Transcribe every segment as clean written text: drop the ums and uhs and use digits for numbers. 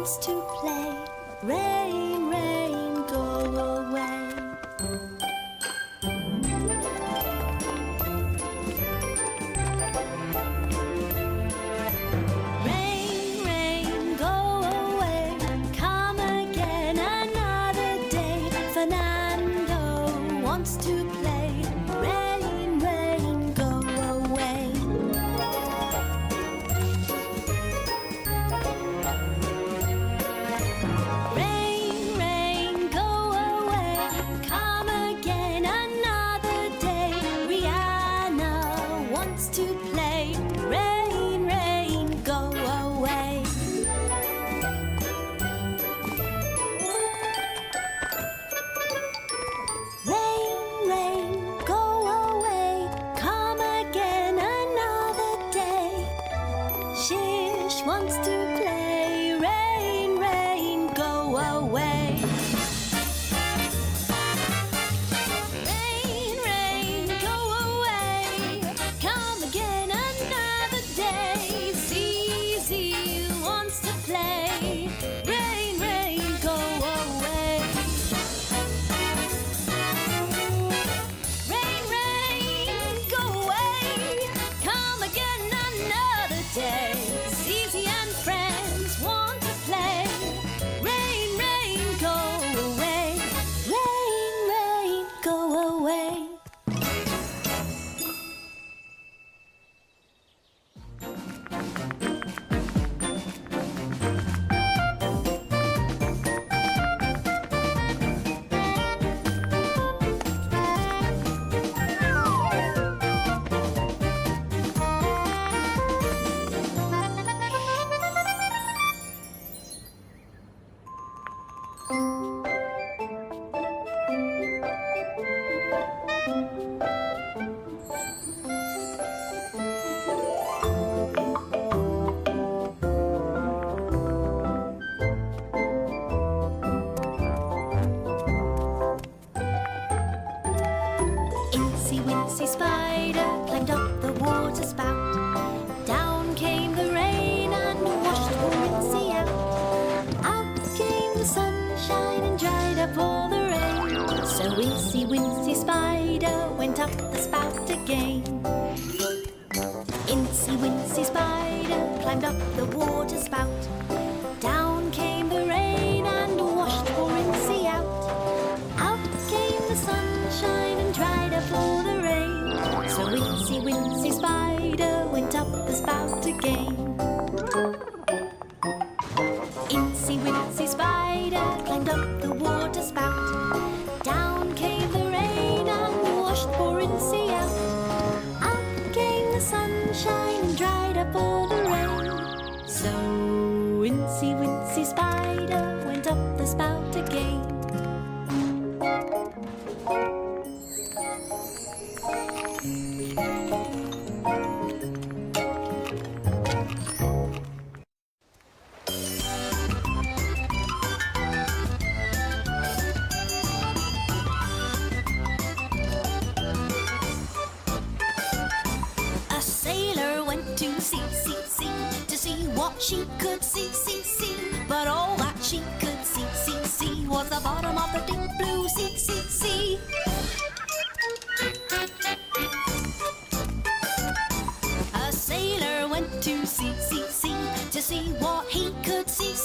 wants to play. Rain, rain, go away. Rain, rain, go away. Come again another day. Fernando wants to play. Rain, rain, go away. Rain, rain, go away. Come again another day. Rhianna wants to play. Rain, rain, go away. Rain, rain, go away. Come again another day. Shish wants to play. Rain, rain, go away. Rain, rain, go away. Come again another day. Zeze wants to play. Rain, rain, go away. Rain, rain, go away. Come again another day. Zeze and friends want to play. Rain, rain, go away. Rain, rain, go away. Incy Wincy Spider climbed up the water spout. Down came the rain and washed poor Incy out. Out came the sunshine and dried up all the rain. So Incy Wincy Spider went up the spout again. Incy Wincy Spider climbed up the water spout. Down came the rain and washed poor Incy out. Out came the sunshine and dried up all the rain. So Incy Wincy Spider went up the spout again. Incy Wincy Spider climbed up the water spout. Down came the rain and washed poor Incy out. Out came the sunshine and dried up all the rain. So Incy Wincy Spider went up the spout again. A sailor went to sea to see what she could see. But all that she could see was the bottom of the deep blue sea. A sailor went to sea to see what he could see.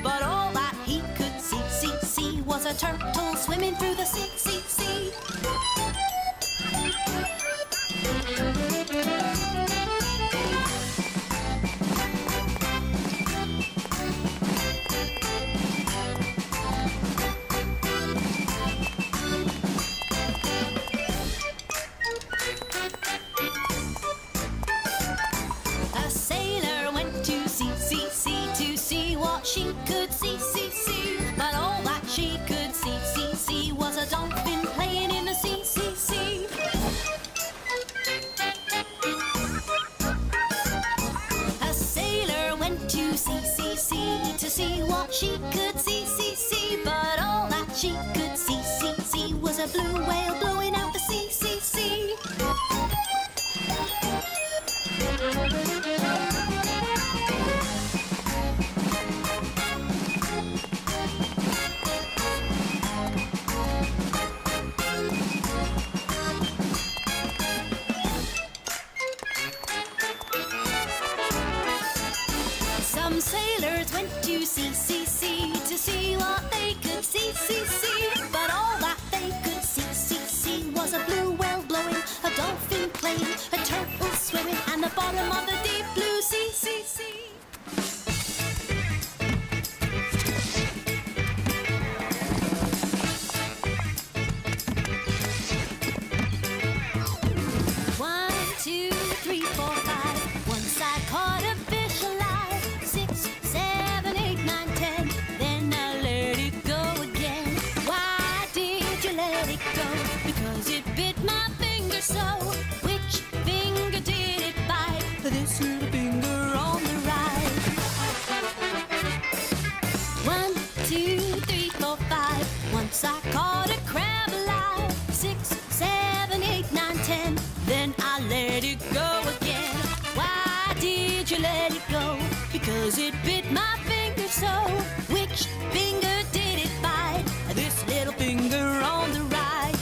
But all that he could see was a turtle swimming through the sea. A sailor went to sea to see what she could see. But all that she could see was a dolphin playing in the sea. A sailor went to sea to see what she could see. But all that she could see was a blue whale blowing out the sea. see, to see what they could see, see. But all that they could see was a blue whale blowing, a dolphin playing, a turtle swimming, and the bottom of the deep blue sea. 1, 2, 3, 4, 5. Once I caught a fish alive. 6, 7, 8, 9, 10. Then I let it go again. Why did you let it go? Because it bit my finger so. Which finger did it bite? This little finger on the right. 1, 2, 3, 4, 5. Once I caught a crab alive. 6, 7, 8, 9, 10. Then I let it go again. Why did you let it go? Because it bit my finger so. Which finger did it bite? This little finger on the right.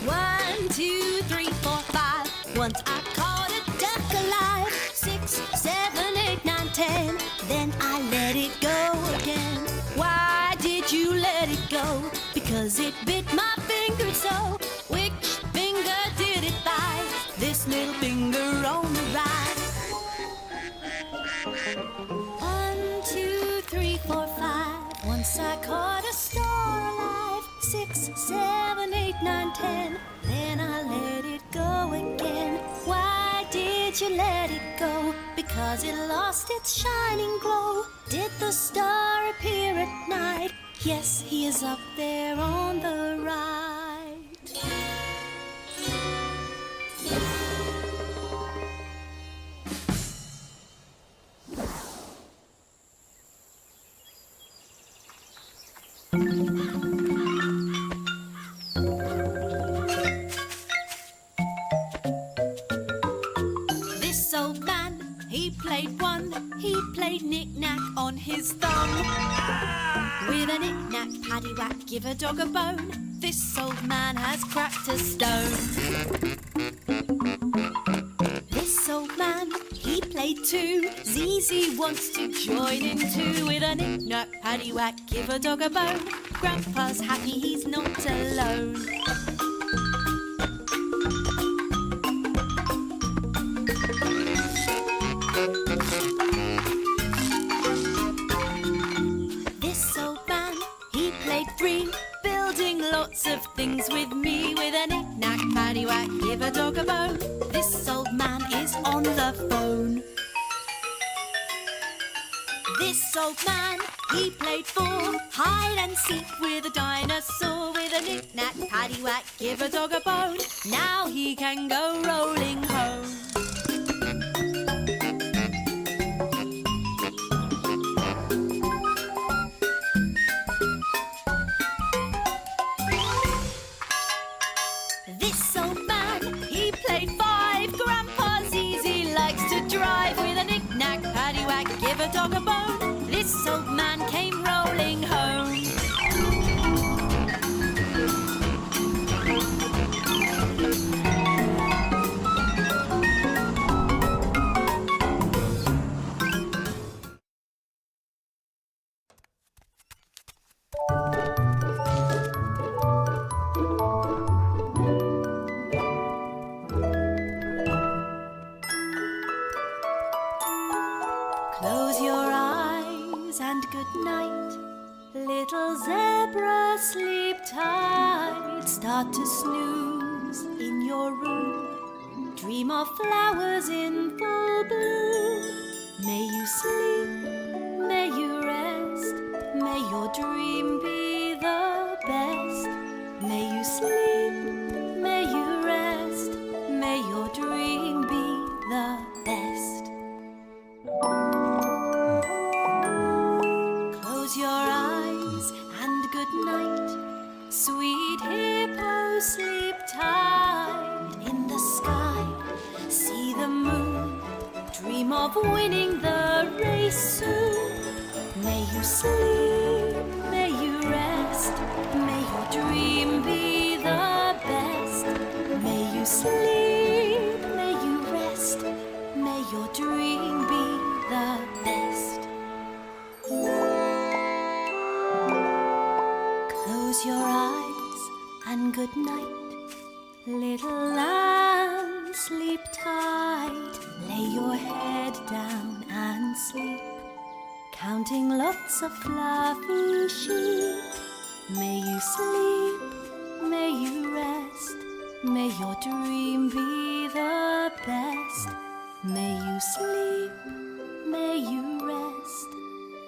1, 2, 3, 4, 5. Once I caught a duck alive. 6, 7, 8, 9, 10. Then I let it go again. Why did you let it go? Because it bit my finger so. Which finger did it bite? This little finger on the right. 1, 2, 3, 4, 5. Once I caught a star alive. 6, 7, 8, 9, 10. Then I let it go again. Why did you let it go? Because it lost its shining glow. Did the star appear at night? Yes, he is up there on the right. This old man, he played knick-knack on his thumb. With a knick-knack, paddywhack, give a dog a bone. This old man has cracked a stone. This old man, he played too. Zeze wants to join in too. With a knick-knack, paddywhack, give a dog a bone. Grandpa's happy he's not alone. This old man, he played free, building lots of things with me. With a knick-knack, paddywhack, give a dog a bone. This old man is on the phone. This old man, he played hide and seek with a dinosaur. With a knick-knack, paddywhack, give a dog a bone. Now he can go rolling home. This old man, he played 5. Grandpa Zeze likes to drive. With a knick-knack, paddywhack, give a dog a bone. This old man came rolling home. Close your eyes and good night. Little zebra, sleep tight. Start to snooze in your room. Dream of flowers in full bloom. May you sleep, may you rest. May your dream be the best. May you sleep, may you rest. May your dream be the best. Close your eyes and good night. Sweet hippo, sleep tight. In the sky, see the moon. Dream of winning the race soon. May you sleep, may you rest. May your dream be the best. May you sleep, may you rest. May your dream be the best. little lamb, sleep tight. Lay your head down and sleep, counting lots of fluffy sheep. May you sleep, may you rest, may your dream be the best. May you sleep, may you rest,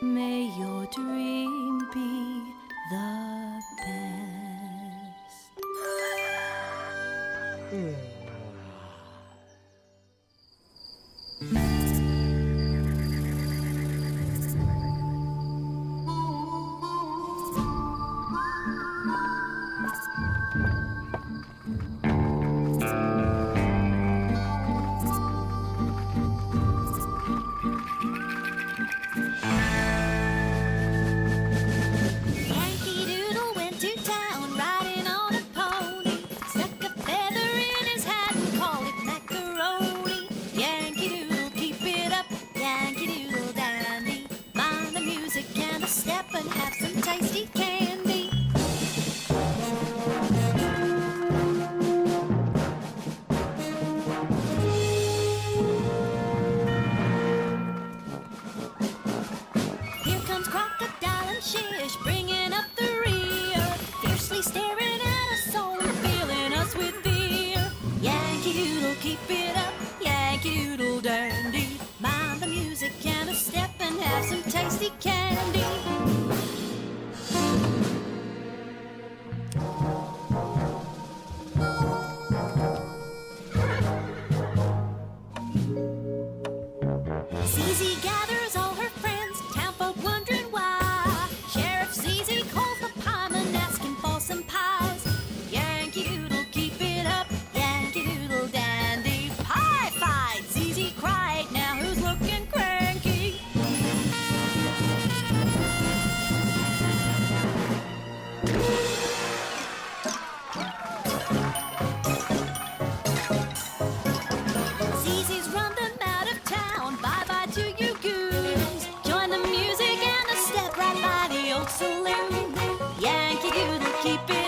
may your dream be the best. Yankee Doodle went to town riding on a pony. Stuck a feather in his hat and called it macaroni. Yankee Doodle, keep it up, Yankee Doodle dandy. Mind the music and the step and have some tasty candy. Here comes Crocodile and Shish, bringing up the rear, fiercely staring at us all and filling us with fear. Yankee Doodle, keep it up, Yankee Doodle dandy. Mind the music and a step and have some tasty candy. Zeze gathers all her friends, townfolk wondering why. Sheriff Zeze calls the pieman, asking for some pies. Yankee Doodle, keep it up, Yankee Doodle dandy. Pie fight! Zeze cried, now who's looking cranky? Zeze's run them out of town. Bye-bye to you goons. Join the music and a step right by the old saloon. Yankee Doodle, keep it